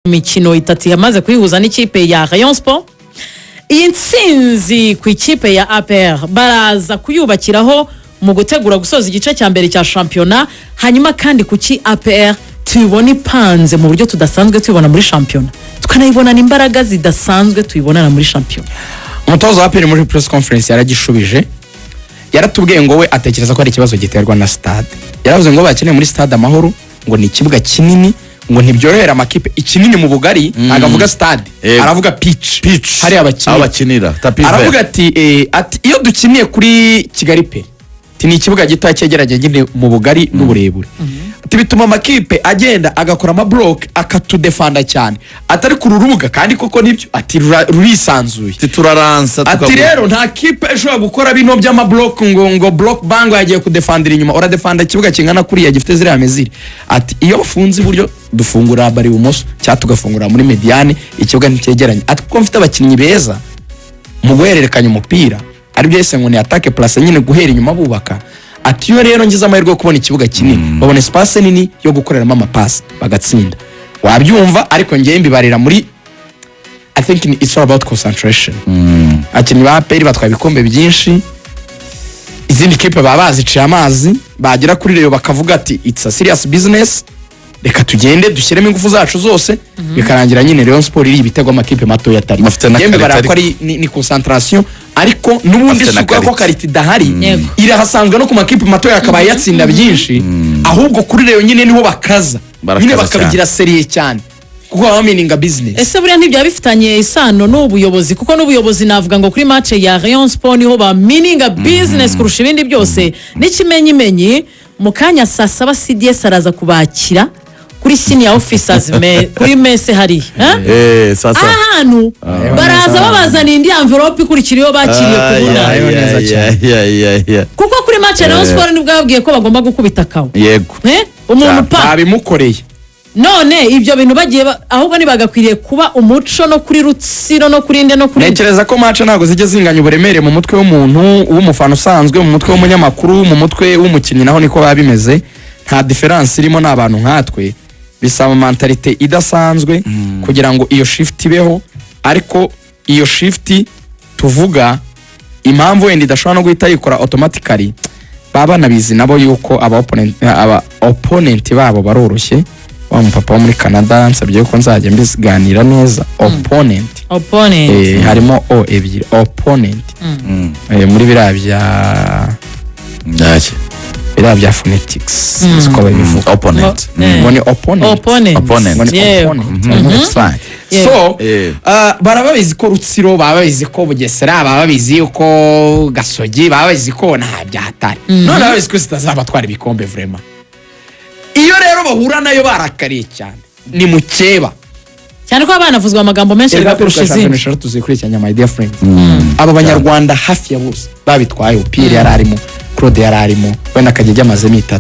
mikino itatu yamaze kwihuza n'ikipe ya Rayon Sport. Iyi ntsinzi ku ikipe ya APR baraza kuyubakiraho mu gutegura gusoza igice cya mbere cya shampiyona, hanyuma kandi kuki APR tuyibona ipanze mu buryo tudasanzwe tuyibona muri shampiyona, tukanayibona n'imbaraga zidasanzwe tuyibonana muri shampiyona. Umutoza wa APR muri press conference yaragishubije, yaratubwiye ngo we atekereza ko ari ikibazo giterwa na stade. Yaravuze ngo bakeneye muri stade Amahoro ngo ni ikibuga kinini, ngo ntibyorohera amakipe ikinini mu bugari, agavuga stade aravuga pitch hari abakinira aravuga ati iyo dukiniye kuri Kigali pe ni ikibuga gito cyegeranye mu bugari n'uburebure, ati bituma amakipe agenda agakora ama block akatudefanda cyane, atari ku rurubuga kandi koko nibyo, ati rurisanzuye turaransa ati rero nta kipe ishobora gukora bino by'ama block ngo block bango yagiye kudefandira inyuma, uradefanda ikibuga kingana kuri ya gifite ziriya meziri, ati iyo bafunze iburyo dufungura bari bumoso cyangwa tugafungura muri mediane, ikibuga nticyegeranye, ati kuko mfite abakinnyi beza mu guhererekanya umupira, ari byo yese ngo ni attaque place nyine guhera inyuma bubaka, ati yo rero ngize amahirwe yo kubona ikibuga kinini, babona espace nini yo gukoreramo amapasi bagatsinda, wabyumva. Ariko ngiye mbibarira muri I think it's all about concentration. Abakinnyi ba APR batwaye ibikombe byinshi, izindi kipe baba baziciye amazi, bagera kuri rero bakavuga ati it's a serious business, reka tugende dushyiremo ingufu zacu zose, bikarangira nyine Rayon Sport iri ibitego amakipe mato yatari yembe barako ari ni concentration, ariko nubundi suko ko kariti dahari irahasanzwe no ku makipe mato yakabaye yatsinda byinshi, ahubwo kuri rero nyine niho bakaza nyine bakabigira seriye cyane kuko bameninga business. Ese buriya ntibya bifitanye isano n'ubuyobozi, kuko n'ubuyobozi navuga ngo kuri match ya Rayon Sport niho bameninga business kurusha ibindi byose. N'ikimenyimenyi mu kanya saa 7 CDS araza kubakira kuri senior officers kuri mese hari sasa ahantu baraza babazana indi envelope ikurikiriyo bakiriye kubona kuko kuri match ya Rayon Sport nibwo babwiye ko bagomba gukubita kawo yego umuntu pa abimukoreye. None ibyo bintu bagiye ahubwo nibagakwiriye kuba umuco no kuri Rutsiro no kuri Nde no kuri. Nekereza ko match ntago zijye zinganya uburemere mu mutwe w'umuntu w'umufana usanzwe, mu mutwe w'umunyamakuru, mu mutwe w'umukinnyi naho niko babimeze, nta difference irimo n'abantu nkatwe, bisaba mentalite idasanzwe kugira ngo iyo shift ibeho. Ariko iyo shift tuvuga impamvu wenda idashobora no guhita yikora automatically, baba nabizi nabo yuko aba opponent babo baroroshye. Wa mupapa wo muri Canada nsabye ko nzajya mbiganira neza. Opponent harimo o ebyiri opponent muri birabya phonetics siko babivuga opponent ngoni opponent so barababizi ko Rutsiro, bababizi ko Bugesera, bababizi ko Gasogi, bababizi ko nta byahatari, none bababizi ko zitazabatwara ibikombe vraiment. Iyo rero bahura nayo barakariye cyane ni mukeba cyane ko abana vuzwa amagambo menshi kurusha izindi. Tuzikurikiranya my dear friends, aba banyarwanda hafi ya bose babitwaye, upira yararimo, Claude yararimo, wenda kajya amazemo 3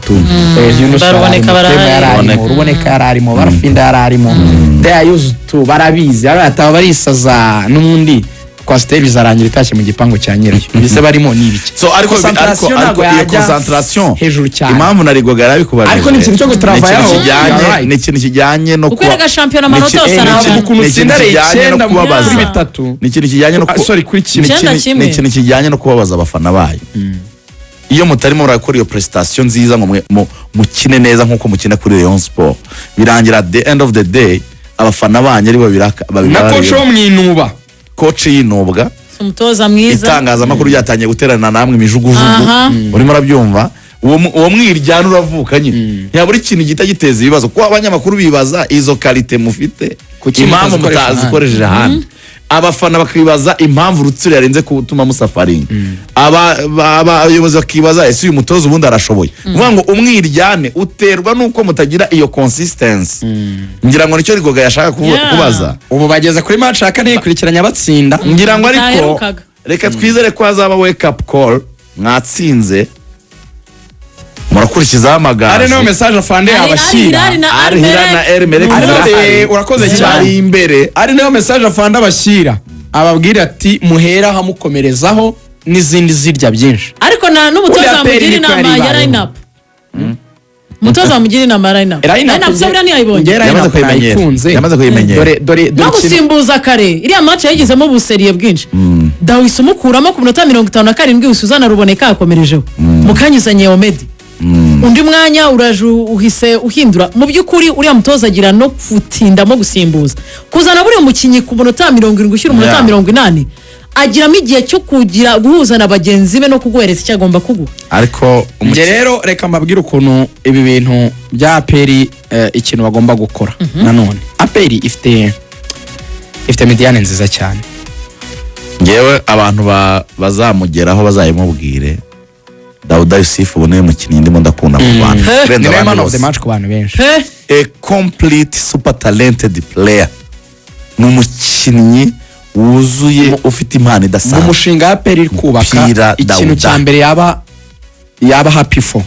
ruboneka yararimo, barafinda yararimo, they used to barabizi arataba barisaza n'umundi kwa stage zarangira itashye mu gipango cya nyirayo bise barimo nibiki. So ariko iyo concentration hejuru cyane impamvu narigwaga arabikubarira, ariko ni ikintu cyo gutravayaho ni ikintu kijyanye no kuba ukwega champion amanota yose araba ukuntu sindare 9 kuri 3, ni ikintu kijyanye no sorry kuri kimwe, ni ikintu kijyanye no kubabaza abafana bayo. Iyo mutarimo murakora iyo prestation nziza ngo mukine neza nkuko mukina kuri Rayon Sport, birangira at the end of the day abafana banyu ari babiraka na coach wo mwinuba, coach yinubwa, umutoza mwiza, itangaza makuru yatangiye guterana namwe imijugujugu, urimo urabyumva, uwo mwiryana uravuka nyine yaburi ikintu gita giteza ibibazo ko abanyamakuru bibaza izo quality mufite impamvu mutazikoresheje handi, abafana bakibaza impamvu Rutsiro yarenze gutuma musafaringa, abayobozi bakibaza ese uyu mutoza ubundi arashoboye. Kuvuga ngo umwiryane uterwa nuko mutagira iyo consistency, ngira ngo nicyo Rigoga yashaka kubaza. Ubu bageze kuri match akane kurikiranya batsinda, ngira ngo ariko reka twizere ko azaba wake up call, mwatsinze murakurikiza amagambo. Ari no message afande abashyira, ari na Ermere urakoze cyane imbere, ari no message afande abashyira ababwira ati muhera hamukomerezaho n'izindi zirya byinshi. Ariko n'umutoza amubwira inama ya line up umutoza wamugira inama Raina busabira ntiyayibonye yamaze kuyimenyera no gusimbuza kare iriya match yagizemo ubuseriye bwinshi Dawisi umukuramo ku minota 57 usuzana ruboneka akomerejeho mukanyizanye Omedi undi mwanya uraje uhise uhindura mu by'ukuri uriya mutoza agira no futindamo gusimbuza kuzana buri umukinyi ku minota 70 ushyira umunota 80 agiramo igihe cyo kugira guhuza na bagenzi be no kuguhereza icyo agomba kuguha ariko nge rero reka mbabwire ukuntu ibi bintu bya APR ikintu bagomba gukora nanone APR ifite mediane nziza cyane ngewe abantu bazamugeraho bazayimubwire Dawuda Yusufu ubone mukinnyi ndimo ndakunda mu Rwanda ni man of the match ku bantu benshi a complete super talented player ni umukinnyi wuzuye ufite impano idasanzwe mu mushinga APR iri kubaka ikintu cya mbere yaba happy for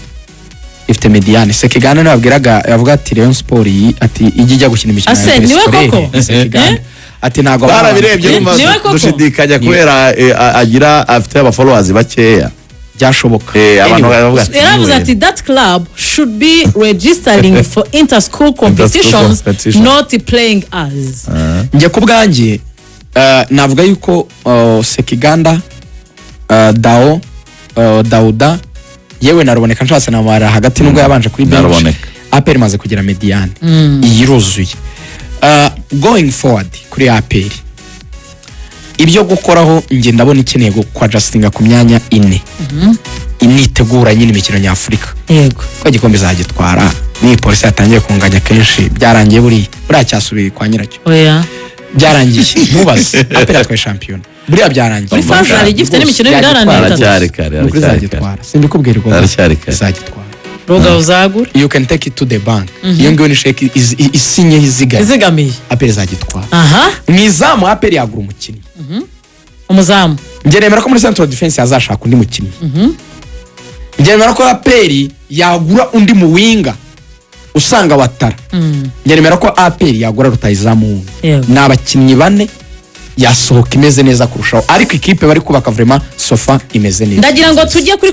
ifite mediane Sekigana nabwiraga yavuga ati Rayon Sport ati ijya gukina imikino ya niwe koko ati ntago barabirebye dushidikanya kubera agira afite aba followers bakeya byashoboka abantu baravuga ati yaravuze ati that club should be registering for inter-school competitions not playing as nge ku bwanjye navuga yuko Sekiganda Dawuda yewe naruboneka nshatse namara hagati nubwo yabanje kuri bench APR maze kugira mediane iyiruzuye going forward kuri APR ibyo gukoraho nge ndabona ikeneye kwa Justinga ku myanya 4 imyitegura nyine imikino nyafurika yego ko gikombe zagitwara ni polisi yatangiye kunganya kenshi byarangiye buri cyasubiye kwa nyiracyo oya byarangiye mubaze APR kwa champion buriya byarangiye muri fazari gifite n'imikino birarangiye zagitwara sindikubwira ko zagitwara roga uzagura you can take it to the bank iyo ngiyo ni sheke isinye izigamiye APR zagitwara aha mwizamu APR yagura umukinnyi umuzamu ngeremera ko muri central defense yazashaka undi mukinnyi ngeremera ko APR yagura undi mu winga usanga watara ngeremera ko APR yagura rutayizamu n'abakinnyi 4 yasohoka imeze neza kurushaho ariko ikipe bari kubaka vraiment sofa imeze neza ndagira ngo tujye kuri